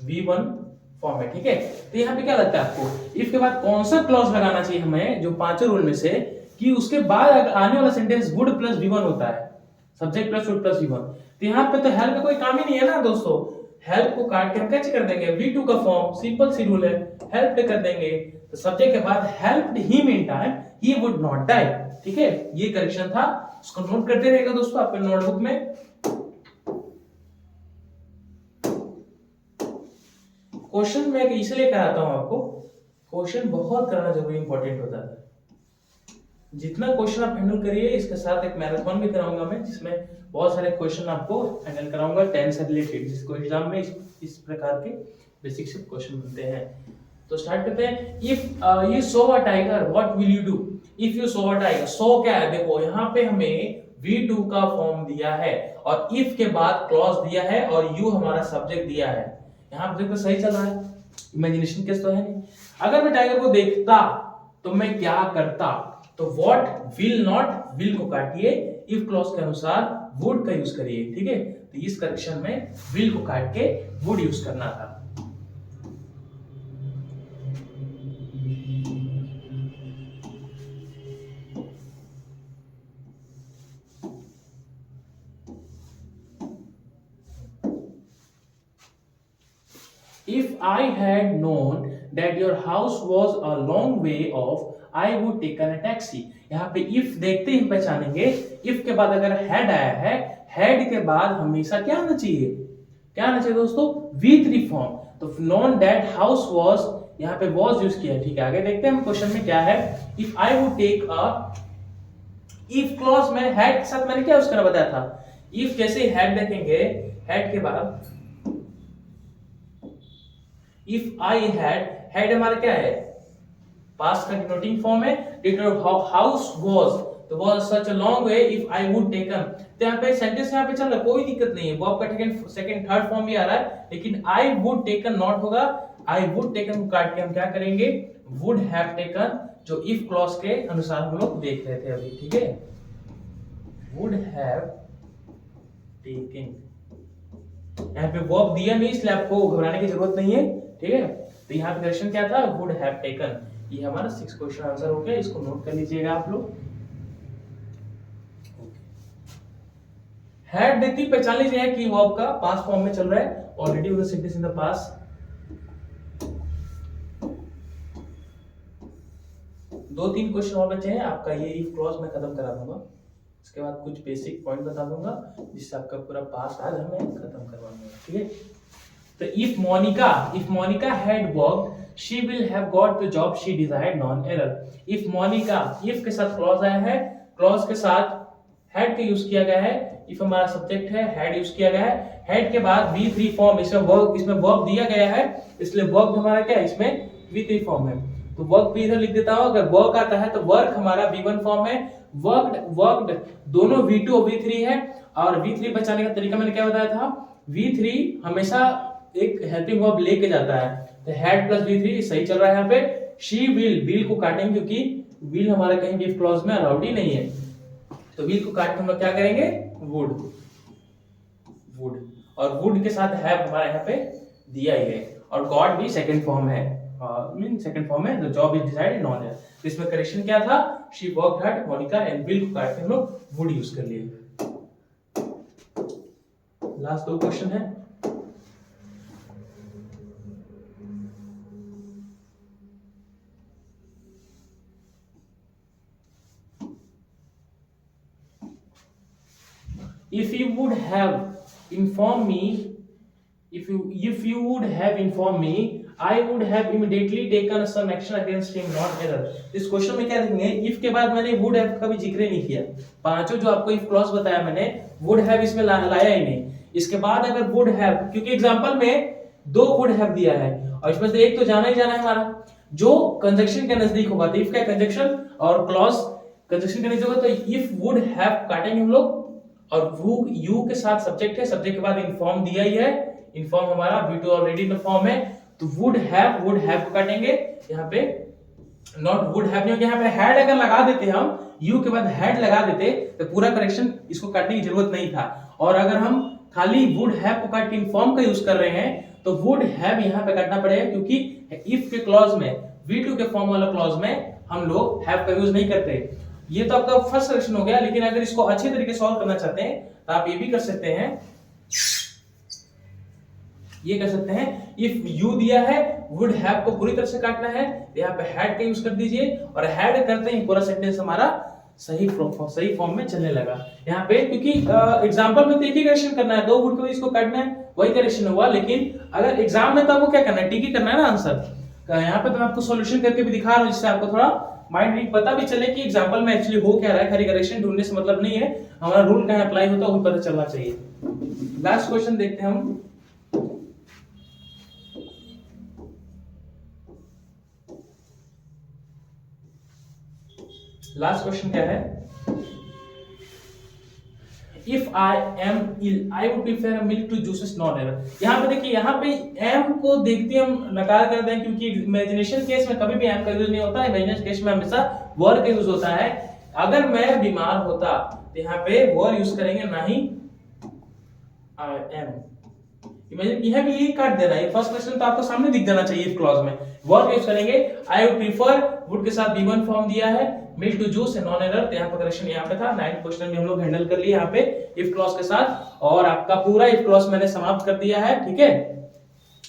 V1 फॉर्म है, ठीक है। तो यहाँ पे क्या लगता है आपको, इफ के बाद कौन सा क्लॉज लगाना चाहिए हमें जो पांचों रूल में से, कि उसके बाद आने वाला सेंटेंस वुड प्लस V1 होता है, subject plus would plus V1। तो यहाँ पे तो हेल्प का कोई काम ही नहीं है ना दोस्तों। हेल्प को काट के हम कैसे कर देंगे, V2 का फॉर्म, सिंपल सी रूल है, हेल्प कर देंगे। तो सब्जेक्ट के बाद helped him in time he would not die, ठीक है। ये करेक्शन था, उसको नोट करते रहेगा दोस्तों आपके नोटबुक में। क्वेश्चन मैं इसलिए कराता हूं आपको, क्वेश्चन बहुत करना जरूरी इंपॉर्टेंट होता है। जितना क्वेश्चन आप हैंडल करिए, इसके साथ एक मैराथन भी कराऊंगा मैं, जिसमें बहुत सारे क्वेश्चन आपको हैंडल कराऊंगा 10 से रिलेटेड, जिसको एग्जाम में इस प्रकार के बेसिक से क्वेश्चन मिलते हैं। तो स्टार्ट करते हैं। If you saw a tiger what will you do. If you saw a tiger, saw क्या है, देखो यहाँ पे हमें V2 का फॉर्म दिया है, और इफ के बाद क्लॉज दिया है, और यू हमारा सब्जेक्ट दिया है। यहाँ पे देखो सही चल रहा है, इमेजिनेशन केस तो है नहीं। अगर मैं टाइगर को देखता तो मैं क्या करता, तो व्हाट विल नॉट, विल को काटिए, इफ क्लॉज के अनुसार वुड का यूज करिए, ठीक है। तो इस करेक्शन में विल को काट के वुड यूज करना था। If I had known that your house was a long way off, I would taken a taxi. यहाँ पे if देखते ही पहचानेंगे, if के बाद अगर had आया है, had के बाद हमेशा क्या आना चाहिए, क्या आना चाहिए दोस्तों, V3 फॉर्म। तो known that house was, यहाँ पे was यूज किया, ठीक है। आगे देखते हैं हम क्वेश्चन में क्या है। If I would take a, if clause में had के साथ मैंने क्या यूज करना बताया था, if जैसे had देखेंगे, had के बाद इफ आई हैड हमारा क्या है, पास्ट का डिनोटिंग फॉर्म है। हाउस वाज, तो was such a long way if I would taken, तो यहाँ पे सेंटेंस यहाँ पे चल रहा है, कोई दिक्कत नहीं है, वो आपका सेकंड थर्ड फॉर्म भी आ रहा है, लेकिन आई वुड टेकन नॉट होगा। आई वुड टेकन को काट के हम क्या करेंगे, वुड हैव टेकन, जो इफ क्लॉज के अनुसार हम लोग देख रहे थे अभी, ठीक है, वुड हैव टेकन। यहाँ पे वर्ब दिया नहीं, इसलिए आपको घबराने की जरूरत नहीं है, ठीक है। तो यहाँ पे क्वेश्चन क्या था, वुड हैव टेकन। ये हमारा 6 क्वेश्चन आंसर हो गया, इसको नोट कर लीजिएगा आप लोग। हैड देखती पहचान लीजिए कि वर्ब का पास्ट फॉर्म में चल रहा है, already was sentence in the past. 2-3 question और बचे हैं, आपका ये इफ क्लॉज मैं खत्म करा दूंगा, इसके बाद कुछ बेसिक पॉइंट बता दूंगा जिससे आपका पूरा पास्ट आज हमें खत्म करवा दूंगा, ठीक है। तो if Monica had worked she will have got the job she desired, non error। if Monica, if के साथ क्लॉज आया है, क्लॉज के साथ had का यूज किया गया है, if हमारा सब्जेक्ट है, had यूज किया गया है, had के बाद V3 फॉर्म, इसमें वर्ब दिया गया है, इसलिए वर्ब हमारा क्या है, इसमें V3 फॉर्म है, तो वर्क भी इधर लिख देता हूं। अगर वर्क आता है तो वर्क हमारा V1 फॉर्म है, वर्कड दोनों V2 और V3 है। और V3 बचाने का तरीका मैंने क्या बताया था, V3 हमेशा एक हेल्पिंग वर्ब लेके जाता है, तो हैड प्लस V3 सही चल रहा है यहाँ पे। शी विल को काटेंगे क्योंकि विल हमारा कहीं भी क्लॉज में अलाउड ही नहीं है, तो विल को काट के हम लोग क्या करेंगे, वुड। और वुड के साथ हैव हमारा यहाँ पे दिया ही है, और गॉड भी सेकंड फॉर्म है, सेकंड फॉर्म है, the job is decided non है। तो इसमें करेक्शन क्या था, she worked hard, Monica, and will को काट के हम लोग वुड यूज कर लिए। लास्ट 2 क्वेश्चन है। If you would have informed me, if you would have informed me, I would have immediately taken some action against him, not error। इस question में क्या देखेंगे, if के बाद मैंने would have का भी जिक्र नहीं किया, पांचों जो आपको if क्लॉज बताया मैंने, would have इसमें लाया ही नहीं। इसके बाद अगर would have, क्योंकि एग्जांपल में 2 would have दिया है, और इसमें से एक तो जाना ही जाना है हमारा, जो कंजक्शन के नजदीक होगा, तो if का कंजक्शन और क्लॉज कंजक्शन के नजदीक होगा, तो if would have काटेंगे हम लोग, और वो यू के साथ सब्जेक्ट है, सब्जेक्ट के बाद इन्फॉर्म दिया ही है, इन्फॉर्म हमारा V2 ऑलरेडी इन फॉर्म है, तो वुड हैव को काटेंगे यहाँ पे, नॉट वुड हैव नहीं, यहाँ पे हैड अगर लगा देते हम, यू के बाद हैड लगा देते तो पूरा करेक्शन इसको काटने की जरूरत नहीं था। और अगर हम खाली वुड हैव को काट के इन्फॉर्म का यूज कर रहे हैं, तो वुड हैव यहाँ पे काटना पड़ेगा, क्योंकि इफ के क्लॉज में, V2 के फॉर्म वाला क्लॉज में हम लोग हैव का यूज नहीं करते। ये तो आपका फर्स्ट सजेशन हो गया, लेकिन अगर इसको अच्छे तरीके से सॉल्व करना चाहते हैं तो आप ये भी कर सकते हैं, ये कर सकते हैं, इफ यू दिया है, वुड हैव को पूरी तरह से काटना है, यहाँ पे हैड का यूज कर दीजिए, और हैड करते ही पूरा सेंटेंस हमारा सही फॉर्म में चलने लगा यहाँ पे, क्योंकि एग्जांपल में तो एक ही करेक्शन करना है, 2 वुड को इसको काटना है, वही करेक्शन हुआ, लेकिन अगर एग्जाम में तो आपको क्या करना है, टिक ही करना है ना आंसर। यहाँ पे तो मैं आपको सॉल्यूशन करके भी दिखा रहा हूँ, जिससे आपको थोड़ा माइंड में पता भी चले कि एग्जांपल में एक्चुअली हो क्या रहा है, खाली करेक्शन ढूंढने से मतलब नहीं है, हमारा रूल कहाँ अप्लाई होता है वो पता चलना चाहिए। लास्ट क्वेश्चन देखते हैं हम। लास्ट क्वेश्चन क्या है, If I am ill, I would prefer a milk to juices, non error। यहाँ पे देखिए, यहाँ पे am को देखते हम नकार कर दें, क्योंकि इमेजिनेशन केस में कभी भी am का यूज नहीं होता, इमेजिनेशन केस में हमेशा वर का यूज होता है। अगर मैं बीमार होता तो यहाँ पे वर यूज करेंगे, ना ही I am। इमेजिन यह भी यही काट देना है, फर्स्ट क्वेश्चन तो आपको सामने दिख जाना चाहिए, इफ क्लॉज में वर्ब यूज करेंगे, आई वुड प्रीफर, वुड के साथ V1 फॉर्म दिया है, मिल्क टू जूस है, नॉन एरर, तो यहाँ पर करेक्शन यहाँ पे था। 9 क्वेश्चन में हम लोग हैंडल कर लिए यहाँ पे इफ क्लॉज के साथ, और आपका पूरा इफ क्लॉज मैंने समाप्त कर दिया है, ठीक है।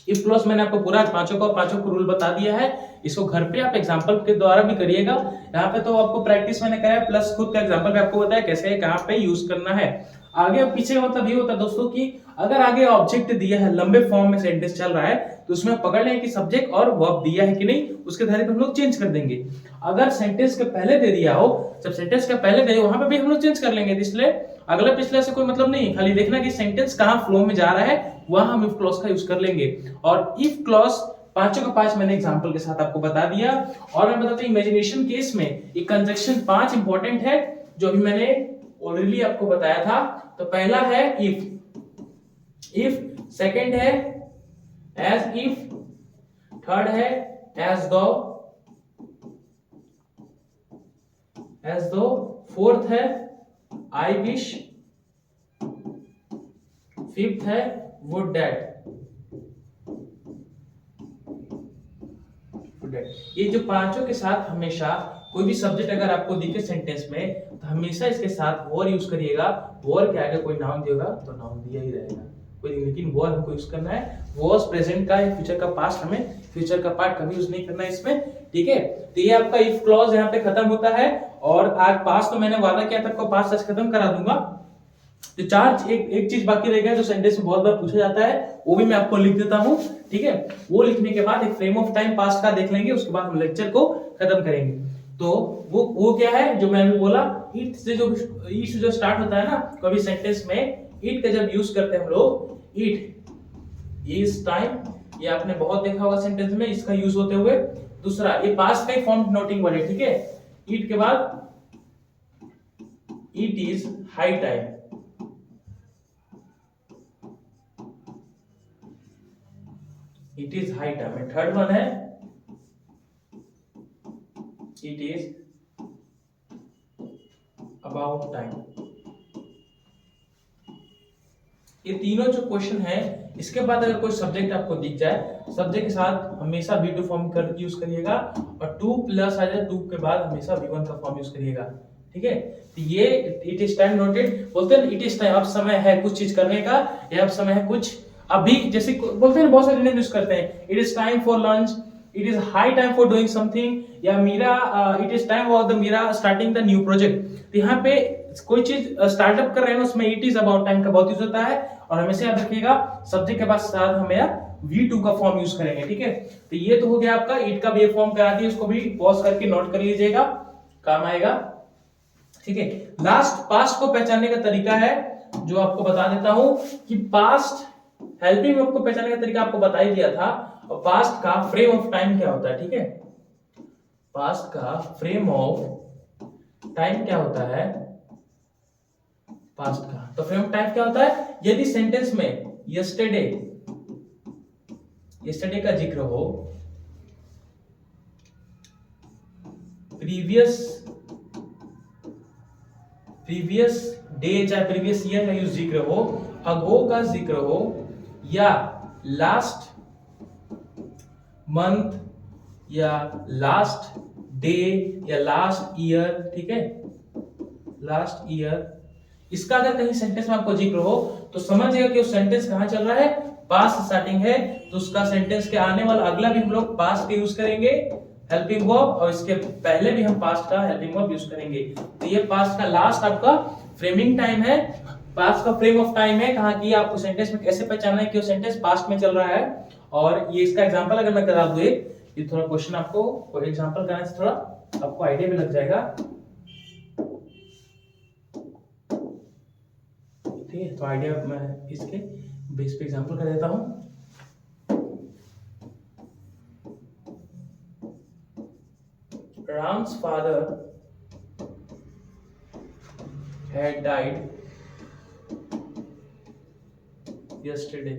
इफ क्लॉज मैंने आपको पूरा पांचों को रूल बता दिया है, इसको घर पे आप एग्जांपल के द्वारा भी करिएगा। यहाँ पे तो आपको प्रैक्टिस मैंने कराया, प्लस खुद का एग्जांपल भी आपको बताया कैसे कहाँ पे यूज करना है। आगे पीछे मतलब ये होता है दोस्तों कि अगर आगे ऑब्जेक्ट दिया है, लंबे फॉर्म में सेंटेंस चल रहा है, तो उसमें पकड़ लें कि सब्जेक्ट और वर्ब दिया है कि नहीं, उसके आधार पर हम लोग चेंज कर देंगे। अगर सेंटेंस के पहले दे दिया हो, जब सेंटेंस के पहले दे, वहां पे भी हम लोग चेंज कर लेंगे, इसलिए अगले पिछले से कोई मतलब नहीं, खाली देखना कि सेंटेंस कहां फ्लो में जा रहा है, वहां हम इफ क्लॉज का यूज कर लेंगे। और इफ क्लॉज पांचों का पांच मैंने एग्जांपल के साथ आपको बता दिया। और मैं बताता हूं इमेजिनेशन केस में एक कंजक्शन 5 इंपॉर्टेंट है जो अभी मैंने ऑलरेडी आपको बताया था। तो पहला है इफ, सेकंड है एज इफ, थर्ड है एज दो, फोर्थ है आई विश, फिफ्थ है वुड दैट। ये जो पांचों के साथ हमेशा कोई भी सब्जेक्ट अगर आपको दिखे सेंटेंस में तो हमेशा इसके साथ वॉर यूज करिएगा। वॉर के आगे कोई नाउन देगा तो नाउन दिया ही रहेगा कोई, लेकिन वॉर हमको यूज करना है। वॉज प्रेजेंट का, फ्यूचर का पास्ट, हमें फ्यूचर का पार्ट कभी यूज नहीं करना है इसमें, ठीक है। तो ये आपका इफ क्लॉज यहाँ पे खत्म होता है। और आज पास्ट तो मैंने वादा किया था आपको पास्ट आज खत्म करा दूंगा। तो चार एक चीज बाकी रह गया जो सेंटेंस में बहुत बार पूछा जाता है, वो भी मैं आपको लिख देता हूँ, ठीक है। वो लिखने के बाद एक फ्रेम ऑफ टाइम पास्ट का देख लेंगे, उसके बाद हम लेक्चर को खत्म करेंगे। तो वो क्या है जो मैंने बोला, इट से जो स्टार्ट होता है ना कभी सेंटेंस में, इट का जब यूज करते हैं हम लोग, इट इज टाइम, ये आपने बहुत देखा होगा सेंटेंस में इसका यूज होते हुए। दूसरा ये पास्ट का ही फॉर्म डिनोटिंग वर्ड है, ठीक है। इट के बाद it is high time, it is high time. Third one है इट इज अबाउट टाइम। ये तीनों जो क्वेश्चन है, इसके बाद अगर कोई सब्जेक्ट आपको दिख जाए, सब्जेक्ट के साथ हमेशा V2 फॉर्म कर यूज करिएगा, और 2 प्लस आ जाए 2 के बाद हमेशा V1 का फॉर्म यूज करिएगा, ठीक है। तो ये इट इज टाइम नोटेड, बोलते हैं इट इज टाइम, अब समय है कुछ चीज करने का, या अब समय है कुछ अभी, जैसे बोलते हैं बहुत सारे यूज करते हैं, it is time for lunch, it is high time for doing something, या Meera it is time for the Meera starting the new project. तो यहाँ पे कोई चीज स्टार्टअप कर रहे हैं ना, उसमें इट इज अबाउट टाइम का बहुत यूज होता है। और हमेशा याद रखिएगा सब्जेक्ट के बाद साथ हमें V2 का फॉर्म यूज करेंगे, ठीक है। तो ये तो हो गया आपका, इट का भी फॉर्म करा दिया, उसको भी पॉज करके नोट कर लीजिएगा, काम आएगा, ठीक है। लास्ट पास्ट को पहचानने का तरीका है जो आपको बता देता हूं कि पास्ट हेल्पिंग वर्ब को पहचानने का तरीका आपको बता ही दिया था। और पास्ट का फ्रेम ऑफ टाइम क्या होता है, ठीक है। पास्ट का फ्रेम ऑफ टाइम क्या होता है, पास्ट का तो फ्रेम ऑफ टाइम क्या होता है, यदि सेंटेंस में यस्टरडे का जिक्र हो, प्रीवियस डे चाहे प्रीवियस ईयर का जिक्र हो, अगो का जिक्र हो, या लास्ट मंथ या लास्ट डे या लास्ट ईयर, ठीक है, लास्ट ईयर, इसका अगर कहीं सेंटेंस में आपको जिक्र हो तो समझिएगा कि वो सेंटेंस कहां चल रहा है, पास्ट स्टार्टिंग है, तो उसका सेंटेंस के आने वाला अगला भी हम लोग पास्ट का यूज करेंगे हेल्पिंग वर्ब, और इसके पहले भी हम पास्ट का हेल्पिंग वर्ब यूज करेंगे। तो ये पास्ट का लास्ट आपका फ्रेमिंग टाइम है, पास्ट का फ्रेम ऑफ टाइम है, कहां की आपको सेंटेंस में कैसे पहचानना है कि वो सेंटेंस पास्ट में चल रहा है। और ये इसका एग्जांपल अगर मैं करा दूं, ये थोड़ा क्वेश्चन आपको कोई एग्जांपल कराने से थोड़ा आपको आइडिया भी लग जाएगा, ठीक है। तो आइडिया मैं इसके बेस पे एग्जांपल कर देता हूं। Ram's father had died yesterday,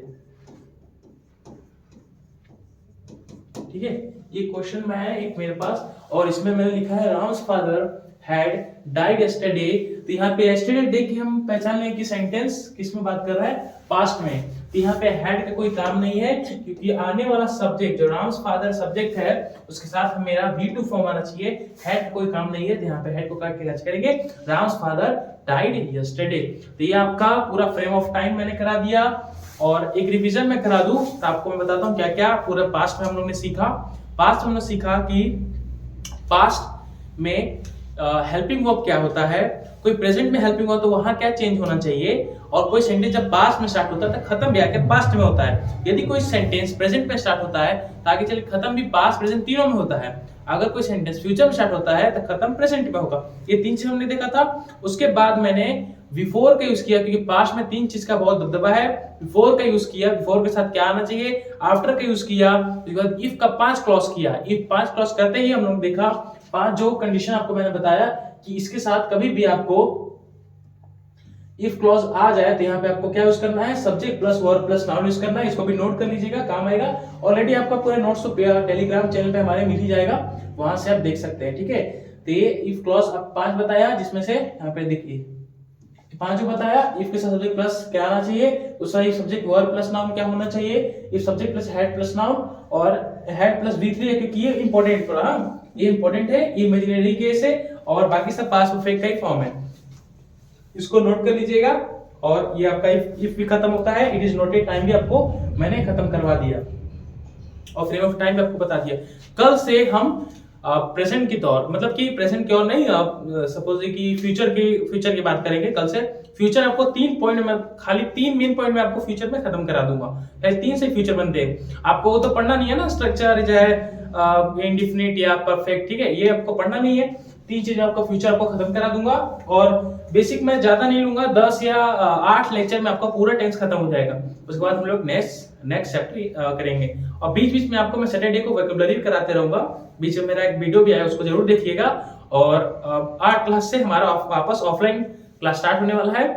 ठीक है। ये क्वेश्चन में है एक मेरे पास, और इसमें मैंने लिखा है Ram's father had died yesterday. तो यहाँ पे यस्टरडे डे की हम पहचान लेंगे कि सेंटेंस किस में बात कर रहा है, पास्ट में। तो यहाँ पे हैड का कोई काम नहीं है, क्योंकि आने वाला सब्जेक्ट जो राम्स फादर सब्जेक्ट है उसके साथ मेरा V2 फॉर्म आना चाहिए, हैड का कोई काम नहीं है। तो यहाँ पे हैड को काट के कैच करेंगे, राम्स फादर डाइड यस्टरडे। तो ये आपका पूरा फ्रेम ऑफ टाइम मैंने करा दिया। और एक रिवीजन में करा दूं तो आपको मैं बताता हूँ क्या क्या पूरा पास्ट में हम लोग ने सीखा। पास्ट में हमने सीखा कि पास्ट में हेल्पिंग वर्ब क्या होता है, कोई प्रेजेंट में हेल्पिंग वर्ब तो वहां क्या चेंज होना चाहिए, और कोई सेंटेंस जब पास्ट में स्टार्ट होता है तो खत्म भी आके पास्ट में होता है। यदि कोई सेंटेंस प्रेजेंट में स्टार्ट होता है तो आगे चल खत्म भी पास्ट प्रेजेंट तीनों में होता है। अगर कोई सेंटेंस फ्यूचर में स्टार्ट होता है तो खत्म प्रेजेंट में होगा। ये 3 चीज हमने देखा था। उसके बाद मैंने बिफोर का यूज किया, क्योंकि पास्ट में 3 चीज का बहुत दबदबा है। बिफोर का यूज किया, बिफोर के साथ क्या आना चाहिए, आफ्टर का यूज किया, उसके बाद इफ का 5 क्लॉज किया। इफ 5 क्लॉज करते ही हम लोग देखा 5 जो कंडीशन आपको मैंने बताया कि इसके साथ कभी भी आपको इफ क्लॉज आ जाए तो यहाँ पे आपको क्या यूज करना है, subject plus verb plus noun use करना है। इसको भी नोट कर लीजिएगा, काम आएगा। ऑलरेडी आपका पूरे नोट्स तो टेलीग्राम चैनल पे हमारे मिल ही जाएगा, वहां से आप देख सकते हैं, ठीक है। तो ये इफ क्लॉज आप 5 बताया, जिसमें से यहाँ पे देखिए 5 जो बताया, इफ के साथ सब्जेक्ट प्लस क्या आना चाहिए, दूसरा if subject verb plus noun क्या होना चाहिए, if subject plus head plus noun, और हेड प्लस V3 है, क्योंकि ये इंपॉर्टेंट ये इंपॉर्टेंट है, ये इमेजिनरी केस है, और बाकी सब पास्ट परफेक्ट का ही फॉर्म है। इसको नोट कर लीजिएगा। और ये आपका इफ भी खत्म होता है, इट इज नोटेड, टाइम भी आपको मैंने खत्म करवा दिया और फ्रेम ऑफ टाइम भी आपको बता दिया। कल से हम प्रेजेंट की तौर, मतलब कि प्रेजेंट की ओर नहीं, सपोज कि फ्यूचर की बात करेंगे कल से। फ्यूचर आपको 3 पॉइंट में, खाली 3 मेन पॉइंट में आपको फ्यूचर में खत्म करा दूंगा। 3 से फ्यूचर बनते हैं, आपको वो तो पढ़ना नहीं है ना, स्ट्रक्चर चाहे इंडिफिनिट या परफेक्ट, ठीक है, ये आपको पढ़ना नहीं है। 3 चीज आपका फ्यूचर आपको खत्म करा दूंगा, और बेसिक में ज्यादा नहीं लूंगा, 10 या 8 लेक्चर में आपका पूरा टेंस खत्म हो जाएगा। उसके बाद हम लोग नेक्स्ट चैप्टर करेंगे। और बीच बीच में आपको मैं सैटरडे को वोकैबुलरी कराते रहूंगा। बीच में मेरा एक वीडियो भी आया, उसको जरूर देखिएगा। और 8 क्लास से हमारा वापस ऑफलाइन क्लास स्टार्ट होने वाला है।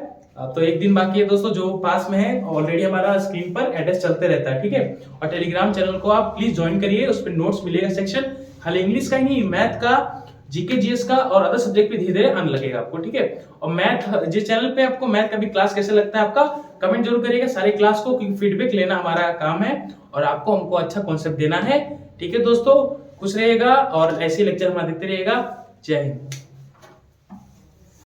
तो एक दिन बाकी है दोस्तों, जो पास में है ऑलरेडी हमारा स्क्रीन पर एड्रेस चलते रहता है, ठीक है। और टेलीग्राम चैनल को आप प्लीज ज्वाइन करिए, उस पर नोट्स मिलेगा सेक्शन, खाली इंग्लिश का ही नहीं, मैथ का, जीके जीएस का और अदर सब्जेक्ट भी धीरे धीरे आने लगेगा आपको, ठीक है। और मैथ जिस चैनल पे आपको मैथ का भी क्लास कैसे लगता है आपका, कमेंट जरूर करिएगा सारी क्लास को, क्योंकि फीडबैक लेना हमारा काम है और आपको हमको अच्छा कॉन्सेप्ट देना है, ठीक है दोस्तों। खुश रहिएगा और ऐसे लेक्चर हमारे देखते रहिएगा। जय हिंद।